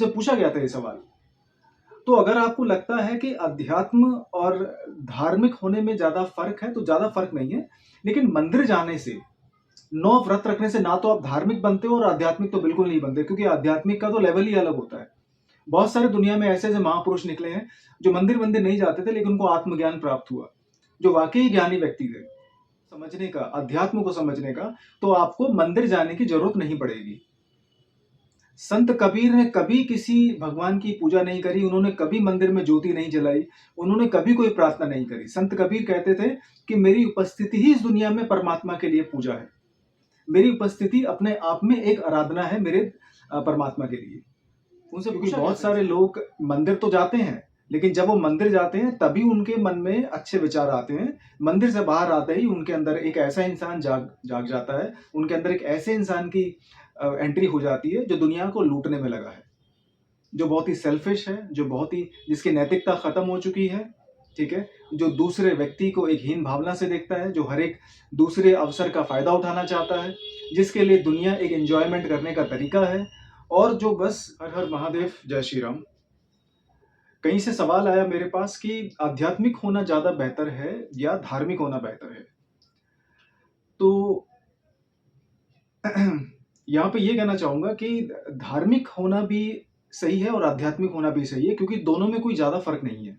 से पूछा गया था ये सवाल। तो अगर आपको लगता है कि अध्यात्म और धार्मिक होने में ज़्यादा फ़र्क है, तो ज़्यादा फ़र्क नहीं है। लेकिन मंदिर जाने से, 9 व्रत रखने से ना तो आप धार्मिक बनते हो और आध्यात्मिक तो बिल्कुल नहीं बनते, क्योंकि आध्यात्मिक का तो लेवल ही अलग होता है। बहुत सारे दुनिया में ऐसे-ऐसे महापुरुष निकले हैं, जो मंदिर-वंदिर नहीं जाते थे, लेकिन उनको आत्मज्ञान प्राप्त हुआ। जो वाक़ई ज्ञानी व्यक्ति थे। समझने का, अध्यात्म को समझने का, तो आपको मंदिर जाने की ज़रूरत नहीं पड़ेगी। संत कबीर ने कभी किसी भगवान की पूजा नहीं करी, उन्होंने कभी मंदिर में ज्योति नहीं जलाई, उन्होंने कभी कोई प्रार्थना नहीं करी। संत कबीर कहते थे कि मेरी उपस्थिति ही इस दुनिया में परमात्मा के लिए पूजा है। मेरी उपस्थिति अपने आप में एक आराधना है मेरे परमात्मा के लिए। उनसे क्योंकि बहुत सारे लोग मंदिर तो जाते हैं, लेकिन जब वो मंदिर जाते हैं तभी उनके मन में अच्छे विचार आते हैं। मंदिर से बाहर आते ही उनके अंदर एक ऐसा इंसान जाग जाता है, उनके अंदर एक ऐसे इंसान की एंट्री हो जाती है जो दुनिया को लूटने में लगा है, जो बहुत ही सेल्फिश है, जो बहुत ही जिसकी नैतिकता खत्म हो चुकी है, ठीक है? जो दूसरे व्यक्ति को एक हीन भावना से देखता है, जो हर एक दूसरे अवसर का फ़ायदा उठाना चाहता है, जिसके लिए दुनिया एक एन्जॉयमेंट करने का तरीका है, और जो बस हर हर महादेव, जय श्री राम। कहीं से सवाल आया मेरे पास कि आध्यात्मिक होना ज़्यादा बेहतर है या धार्मिक होना बेहतर है? तो यहाँ पे ये कहना चाहूँगा कि धार्मिक होना भी सही है और आध्यात्मिक होना भी सही है, क्योंकि दोनों में कोई ज़्यादा फ़र्क नहीं है।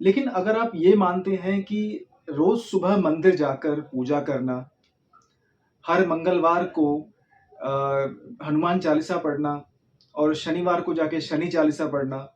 लेकिन अगर आप ये मानते हैं कि रोज़ सुबह मंदिर जाकर पूजा करना, हर मंगलवार को हनुमान चालीसा पढ़ना, और शनिवार को जाके शनि चालीसा पढ़ना,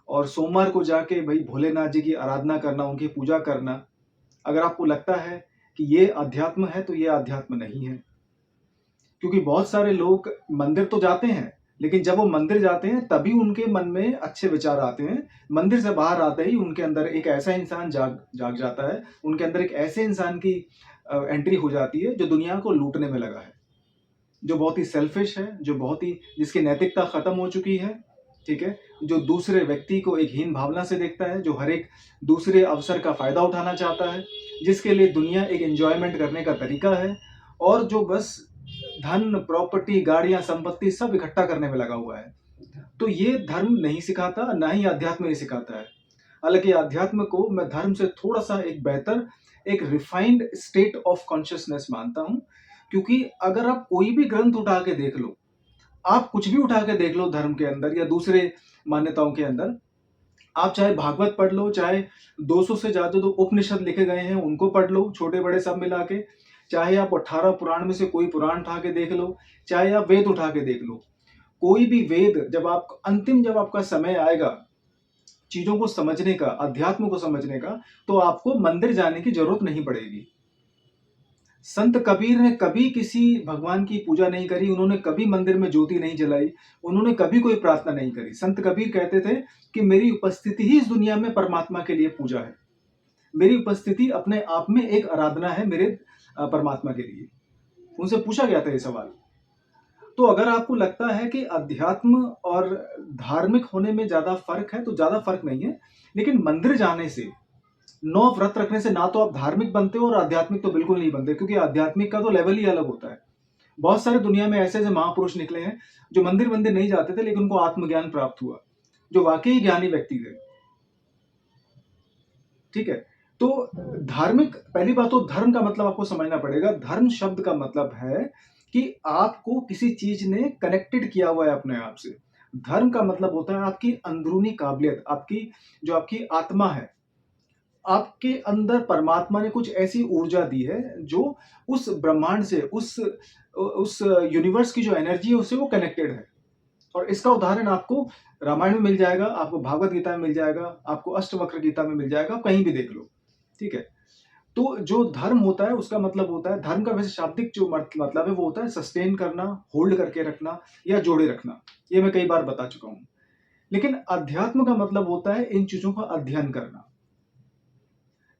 और सोमवार को जाके भई भोलेनाथ जी की आराधना करना, उनकी पूजा करना, अगर आपको लगता है कि ये अध्यात्म है, तो ये अध्यात्म नहीं है। क्योंकि बहुत सारे लोग मंदिर तो जाते हैं, लेकिन जब वो मंदिर जाते हैं तभी उनके मन में अच्छे विचार आते हैं। मंदिर से बाहर आते ही उनके अंदर एक ऐसा इंसान जाग जाता है, उनके अंदर एक ऐसे इंसान की एंट्री हो जाती है जो दुनिया को लूटने में लगा है। जो बहुत ही सेल्फिश है, जो बहुत ही जिसकी नैतिकता खत्म हो चुकी है, ठीक है? जो दूसरे व्यक्ति को एक हीन भावना से देखता है, जो हर एक दूसरे अवसर का फ़ायदा उठाना चाहता है, जिसके लिए दुनिया एक एन्जॉयमेंट करने का तरीका है, और जो बस धन, प्रॉपर्टी, गाड़ियाँ, संपत्ति सब इकट्ठा करने में लगा हुआ है। तो ये धर्म नहीं सिखाता, ना ही अध्यात्म ये सिखाता है। हालाँकि अध्यात्म को मैं धर्म से थोड़ा-सा एक बेहतर, एक रिफाइंड स्टेट ऑफ कॉन्शियसनेस मानता हूँ, क्योंकि अगर आप कोई भी ग्रंथ उठा के देख लो, आप कुछ भी उठा के देख लो धर्म के अंदर या दूसरे मान्यताओं के अंदर, आप चाहे भागवत पढ़ लो, चाहे 200 से ज़्यादा जो उपनिषद लिखे गए हैं उनको पढ़ लो, छोटे-बड़े सब मिला के, चाहे आप 18 पुराण में से कोई पुराण उठा के देख लो, चाहे आप वेद उठा के देख लो। कोई भी वेद जब आपका समय आएगा चीज़ों को समझने का, अध्यात्म को समझने का, तो आपको मंदिर जाने की ज़रूरत नहीं पड़ेगी। संत कबीर ने कभी किसी भगवान की पूजा नहीं करी, उन्होंने कभी मंदिर में ज्योति नहीं जलाई, उन्होंने कभी कोई प्रार्थना नहीं करी। संत कबीर कहते थे कि मेरी उपस्थिति ही इस दुनिया में परमात्मा के लिए पूजा है। मेरी उपस्थिति अपने आप में एक आराधना है मेरे परमात्मा के लिए। उनसे पूछा गया था ये सवाल। तो अगर आपको लगता है कि अध्यात्म और धार्मिक होने में ज़्यादा फ़र्क है, तो ज़्यादा फ़र्क नहीं है। लेकिन मंदिर जाने से, 9 व्रत रखने से ना तो आप धार्मिक बनते हो और आध्यात्मिक तो बिल्कुल नहीं बनते, क्योंकि आध्यात्मिक का तो लेवल ही अलग होता है। बहुत सारे दुनिया में ऐसे-ऐसे महापुरुष निकले हैं, जो मंदिर-वंदिर नहीं जाते थे, लेकिन उनको आत्मज्ञान प्राप्त हुआ। जो वाक़ई ज्ञानी व्यक्ति थे। ठीक है? तो धार्मिक, पहली बात तो धर्म का मतलब आपको समझना पड़ेगा। धर्म शब्द का मतलब है कि आपको किसी चीज़ ने कनेक्टेड किया हुआ है अपने आप से। धर्म का मतलब होता है आपकी अंदरूनी काबिलियत, आपकी आत्मा है। आपके अंदर परमात्मा ने कुछ ऐसी ऊर्जा दी है जो उस ब्रह्मांड से, उस यूनिवर्स की जो एनर्जी है उससे वो कनेक्टेड है। और इसका उदाहरण आपको रामायण में मिल जाएगा, आपको भागवत गीता में मिल जाएगा, आपको अष्टवक्र गीता में मिल जाएगा, आप कहीं भी देख लो। ठीक है? तो जो धर्म होता है उसका मतलब होता है, धर्म का वैसे शाब्दिक जो मतलब है वो होता है सस्टेन करना, होल्ड करके रखना या जोड़े रखना। ये मैं कई बार बता चुका हूँ। लेकिन अध्यात्म का मतलब होता है इन चीज़ों का अध्ययन करना।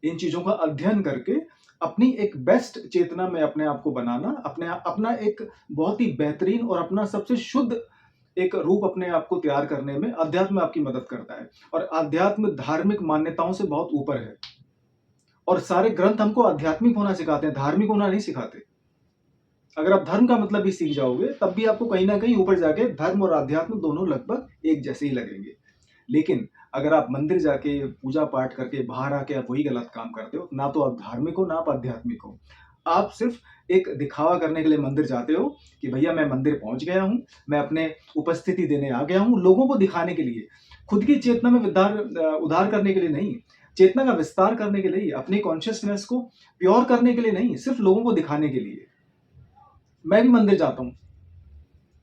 इन चीज़ों का अध्ययन करके अपनी एक बेस्ट चेतना में अपने आप को बनाना, अपना एक बहुत ही बेहतरीन और अपना सबसे शुद्ध एक रूप अपने आप को तैयार करने में अध्यात्म आपकी मदद करता है। और अध्यात्म धार्मिक मान्यताओं से बहुत ऊपर है। और सारे ग्रंथ हमको आध्यात्मिक होना सिखाते हैं, धार्मिक होना नहीं सिखाते। अगर आप धर्म का मतलब भी सीख जाओगे तब भी आपको कहीं ना कहीं ऊपर जाके धर्म और अध्यात्म दोनों लगभग एक जैसे ही लगेंगे। लेकिन अगर आप मंदिर जाके पूजा पाठ करके बाहर आके आप वही गलत काम करते हो, ना तो आप धार्मिक हो ना आप आध्यात्मिक हो। आप सिर्फ एक दिखावा करने के लिए मंदिर जाते हो कि भैया मैं मंदिर पहुंच गया हूं, मैं अपने उपस्थिति देने आ गया हूं, लोगों को दिखाने के लिए, खुद की चेतना में उधार करने के लिए नहीं, चेतना का विस्तार करने के लिए, अपनी कॉन्शियसनेस को प्योर करने के लिए नहीं, सिर्फ लोगों को दिखाने के लिए। मैं भी मंदिर जाता हूँ,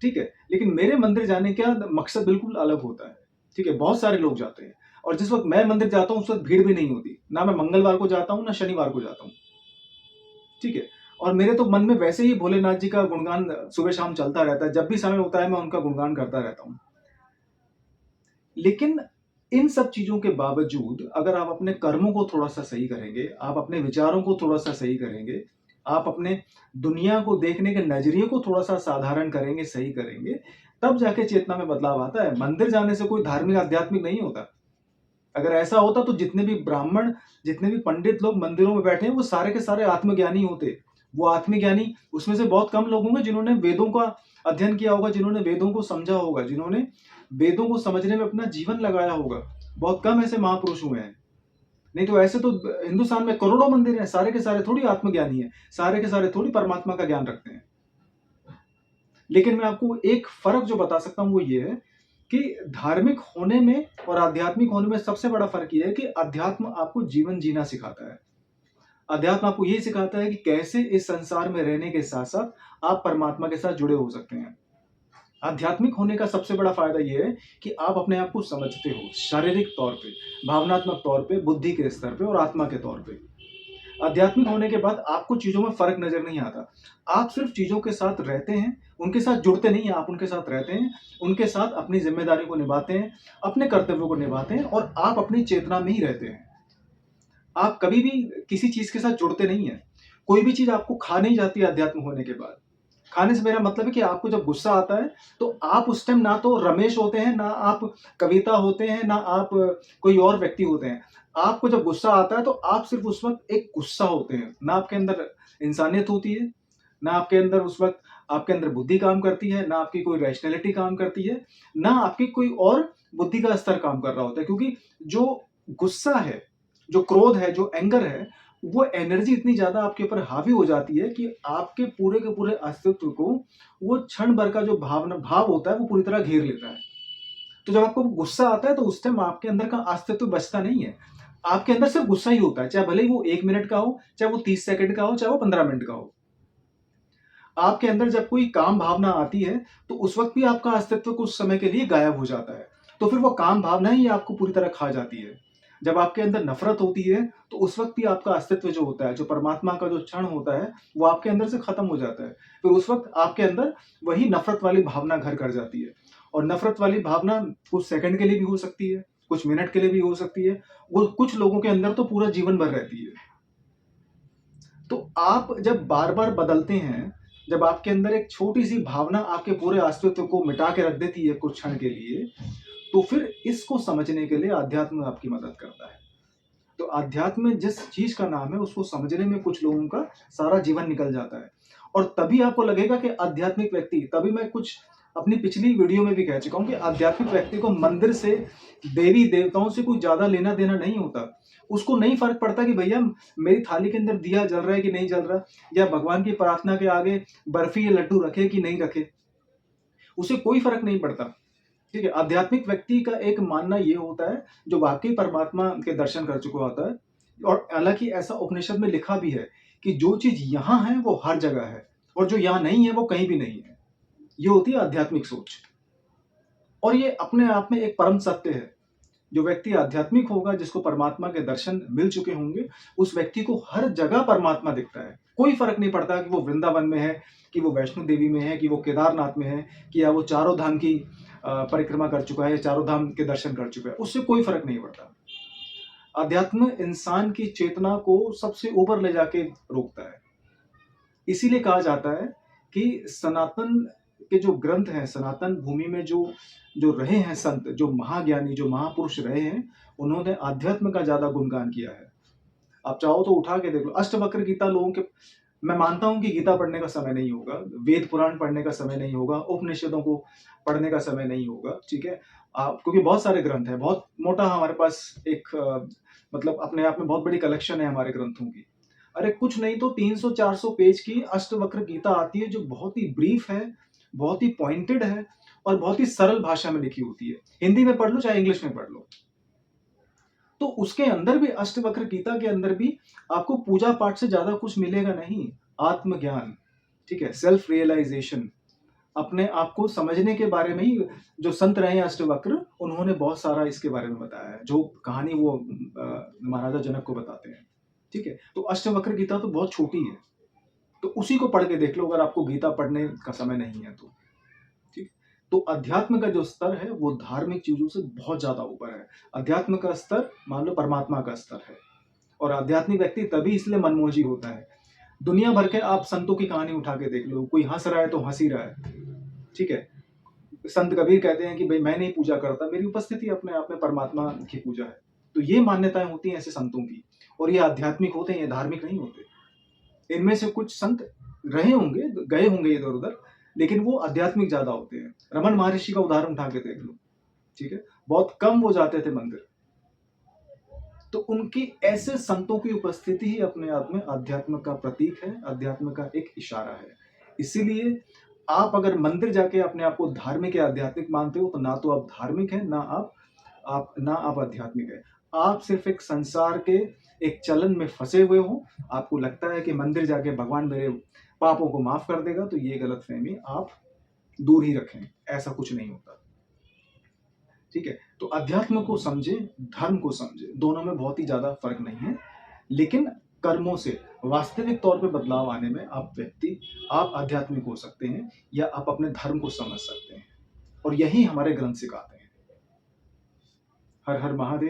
ठीक है, लेकिन मेरे मंदिर जाने का मकसद बिल्कुल अलग होता है। ठीक है, बहुत सारे लोग जाते हैं और जिस वक्त मैं मंदिर जाता हूँ उस वक्त भीड़ भी नहीं होती, ना मैं मंगलवार को जाता हूँ ना शनिवार को जाता हूँ। ठीक है, और मेरे तो मन में वैसे ही भोलेनाथ जी का गुणगान सुबह शाम चलता रहता है, जब भी समय होता है मैं उनका गुणगान करता रहता हूँ। लेकिन इन सब चीजों के बावजूद अगर आप अपने कर्मों को थोड़ा सा सही करेंगे, आप अपने विचारों को थोड़ा सा सही करेंगे, आप अपने दुनिया को देखने के नजरिए को थोड़ा सा साधारण करेंगे, सही करेंगे, तब जाके चेतना में बदलाव आता है। मंदिर जाने से कोई धार्मिक आध्यात्मिक नहीं होता। अगर ऐसा होता तो जितने भी ब्राह्मण, जितने भी पंडित लोग मंदिरों में बैठे हैं वो सारे के सारे आत्मज्ञानी होते। वो आत्मज्ञानी उसमें से बहुत कम लोग होंगे जिन्होंने वेदों का अध्ययन किया होगा, जिन्होंने वेदों को समझा होगा, जिन्होंने वेदों को समझने में अपना जीवन लगाया होगा। बहुत कम ऐसे महापुरुष हुए हैं। नहीं तो ऐसे तो हिंदुस्तान में करोड़ों मंदिर हैं, सारे के सारे थोड़ी आत्मज्ञानी है, सारे के सारे थोड़ी परमात्मा का ज्ञान रखते हैं। लेकिन मैं आपको एक फर्क जो बता सकता हूं वो ये है कि धार्मिक होने में और आध्यात्मिक होने में सबसे बड़ा फर्क ये है कि अध्यात्म आपको जीवन जीना सिखाता है। अध्यात्म आपको ये सिखाता है कि कैसे इस संसार में रहने के साथ साथ आप परमात्मा के साथ जुड़े हो सकते हैं। आध्यात्मिक होने का सबसे बड़ा फायदा यह है कि आप अपने आप को समझते हो, शारीरिक तौर पे, भावनात्मक तौर पे, बुद्धि के स्तर पे और आत्मा के तौर पे। आध्यात्मिक होने के बाद आपको चीजों में फर्क नजर नहीं आता। आप सिर्फ चीजों के साथ रहते हैं, उनके साथ जुड़ते नहीं हैं, आप उनके साथ रहते हैं, उनके साथ अपनी जिम्मेदारी को निभाते हैं, अपने कर्तव्यों को निभाते हैं और आप अपनी चेतना में ही रहते हैं। आप कभी भी किसी चीज के साथ जुड़ते नहीं है। कोई भी चीज आपको खा नहीं जाती अध्यात्म होने के बाद। खाने से मेरा मतलब है कि आपको जब गुस्सा आता है तो आप उस टाइम ना तो रमेश होते हैं, ना आप कविता होते हैं, ना आप कोई और व्यक्ति होते हैं। आपको जब गुस्सा आता है तो आप सिर्फ उस वक्त एक गुस्सा होते हैं, ना आपके अंदर इंसानियत होती है, ना आपके अंदर उस वक्त आपके अंदर बुद्धि काम करती है, ना आपकी कोई रैशनैलिटी काम करती है, ना आपकी कोई और बुद्धि का स्तर काम कर रहा होता है। क्योंकि जो गुस्सा है, जो क्रोध है, जो एंगर है, वो एनर्जी इतनी ज्यादा आपके ऊपर हावी हो जाती है कि आपके पूरे के पूरे अस्तित्व को वो क्षण भर का जो भाव होता है वो पूरी तरह घेर लेता है। तो जब आपको गुस्सा आता है तो उस टाइम आपके अंदर का अस्तित्व बचता नहीं है। आपके अंदर सिर्फ गुस्सा ही होता है, चाहे भले ही वो 1 मिनट का हो, चाहे वो 30 सेकंड का हो, चाहे वो 15 मिनट का हो। आपके अंदर जब कोई काम भावना आती है तो उस वक्त भी आपका अस्तित्व कुछ समय के लिए गायब हो जाता है। तो फिर वो काम भावना ही आपको पूरी तरह खा जाती है। जब आपके अंदर नफरत होती है तो उस वक्त भी आपका अस्तित्व जो होता है, जो परमात्मा का जो क्षण होता है, वो आपके अंदर से खत्म हो जाता है। फिर उस वक्त आपके अंदर वही नफरत वाली भावना घर कर जाती है। और नफरत वाली भावना कुछ सेकंड के लिए भी हो सकती है, कुछ मिनट के लिए भी हो सकती है, वो कुछ लोगों के अंदर तो पूरा जीवन भर रहती है। तो आप जब बार बार बदलते हैं, जब आपके अंदर एक छोटी सी भावना आपके पूरे अस्तित्व को मिटा के रख देती है कुछ क्षण के लिए, तो फिर इसको समझने के लिए अध्यात्म आपकी मदद करता है। तो अध्यात्म जिस चीज का नाम है उसको समझने में कुछ लोगों का सारा जीवन निकल जाता है। और तभी आपको लगेगा कि आध्यात्मिक व्यक्ति, तभी मैं कुछ अपनी पिछली वीडियो में भी कह चुका हूं कि आध्यात्मिक व्यक्ति को मंदिर से, देवी देवताओं से कुछ ज्यादा लेना देना नहीं होता। उसको नहीं फर्क पड़ता कि भैया मेरी थाली के अंदर दिया जल रहा है कि नहीं जल रहा, या भगवान की प्रार्थना के आगे बर्फी या लड्डू रखे कि नहीं रखे, उसे कोई फर्क नहीं पड़ता। ठीक है, आध्यात्मिक व्यक्ति का एक मानना ये होता है, जो वाकई परमात्मा के दर्शन कर चुका होता है, और हालांकि ऐसा उपनिषद में लिखा भी है कि जो चीज यहां है वो हर जगह है और जो यहां नहीं है वो कहीं भी नहीं है। ये होती है आध्यात्मिक सोच। और ये अपने आप में एक परम सत्य है। जो व्यक्ति आध्यात्मिक होगा, जिसको परमात्मा के दर्शन मिल चुके होंगे, उस व्यक्ति को हर जगह परमात्मा दिखता है। कोई फर्क नहीं पड़ता कि वो वृंदावन में है, कि वो वैष्णो देवी में है, कि वो केदारनाथ में है, कि या वो चारों धाम की परिक्रमा कर चुका है, चारों धाम के दर्शन कर चुका है, उससे कोई फर्क नहीं पड़ता। अध्यात्म इंसान की चेतना को सबसे ऊपर ले जाके रोकता है। इसीलिए कहा जाता है कि सनातन के जो ग्रंथ हैं, सनातन भूमि में जो जो रहे हैं संत, जो महाज्ञानी, जो महापुरुष रहे हैं, उन्होंने अध्यात्म का ज्यादा गुणगान किया है। आप चाहो तो उठा के देख लो, अष्टवक्र गीता लोगों के मैं मानता हूँ कि गीता पढ़ने का समय नहीं होगा, वेद पुराण पढ़ने का समय नहीं होगा, उपनिषदों को पढ़ने का समय नहीं होगा, ठीक है? क्योंकि बहुत सारे ग्रंथ हैं, बहुत मोटा हमारे पास एक मतलब अपने आप में बहुत बड़ी कलेक्शन है हमारे ग्रंथों की। अरे कुछ नहीं तो 300-400 पेज की अष्टवक्र गीता आती है जो बहुत ही ब्रीफ है, बहुत ही पॉइंटेड है और बहुत ही सरल भाषा में लिखी होती है। हिंदी में पढ़ लो चाहे इंग्लिश में पढ़ लो। तो उसके अंदर भी अष्टवक्र गीता के अंदर भी आपको पूजा पाठ से ज्यादा कुछ मिलेगा नहीं। आत्मज्ञान, ठीक है, सेल्फ रियलाइजेशन, अपने आप को समझने के बारे में ही जो संत रहे हैं अष्टवक्र, उन्होंने बहुत सारा इसके बारे में बताया है, जो कहानी वो महाराजा जनक को बताते हैं, ठीक है। तो अष्टवक्र गीता तो बहुत छोटी है, तो उसी को पढ़ के देख लो अगर आपको गीता पढ़ने का समय नहीं है तो, ठीक। तो अध्यात्म का जो स्तर है वो धार्मिक चीजों से बहुत ज्यादा ऊपर है। अध्यात्म का स्तर मान लो परमात्मा का स्तर है, और आध्यात्मिक व्यक्ति तभी इसलिए मनमोजी होता है। दुनिया भर के आप संतों की कहानी उठा के देख लो, कोई हंस रहा है तो हंस ही रहा है, ठीक है। संत कबीर कहते हैं कि भाई मैं नहीं पूजा करता, मेरी उपस्थिति अपने आप में परमात्मा की पूजा है। तो ये मान्यताएं होती हैं ऐसे संतों की, और ये आध्यात्मिक होते हैं, ये धार्मिक नहीं होते। इनमें से कुछ संत रहे होंगे, गए होंगे इधर उधर, लेकिन वो आध्यात्मिक ज्यादा होते हैं। रमन महर्षि का उदाहरण उठा के देख लो, ठीक है, बहुत कम वो जाते थे मंदिर। तो उनकी ऐसे संतों की उपस्थिति ही अपने आप में अध्यात्म का प्रतीक है, अध्यात्म का एक इशारा है। इसीलिए आप अगर मंदिर जाके अपने आप को धार्मिक या आध्यात्मिक मानते हो तो ना तो आप धार्मिक हैं, ना आप आध्यात्मिक है। आप सिर्फ एक संसार के एक चलन में फंसे हुए हो। आपको लगता है कि मंदिर जाके भगवान मेरे पापों को माफ कर देगा, तो ये गलतफहमी आप दूर ही रखें, ऐसा कुछ नहीं होता, ठीक है। तो अध्यात्म को समझे, धर्म को समझे, दोनों में बहुत ही ज्यादा फर्क नहीं है, लेकिन कर्मों से वास्तविक तौर पे बदलाव आने में आप आध्यात्मिक हो सकते हैं या आप अपने धर्म को समझ सकते हैं, और यही हमारे ग्रंथ सिखाते हैं। हर हर महादेव।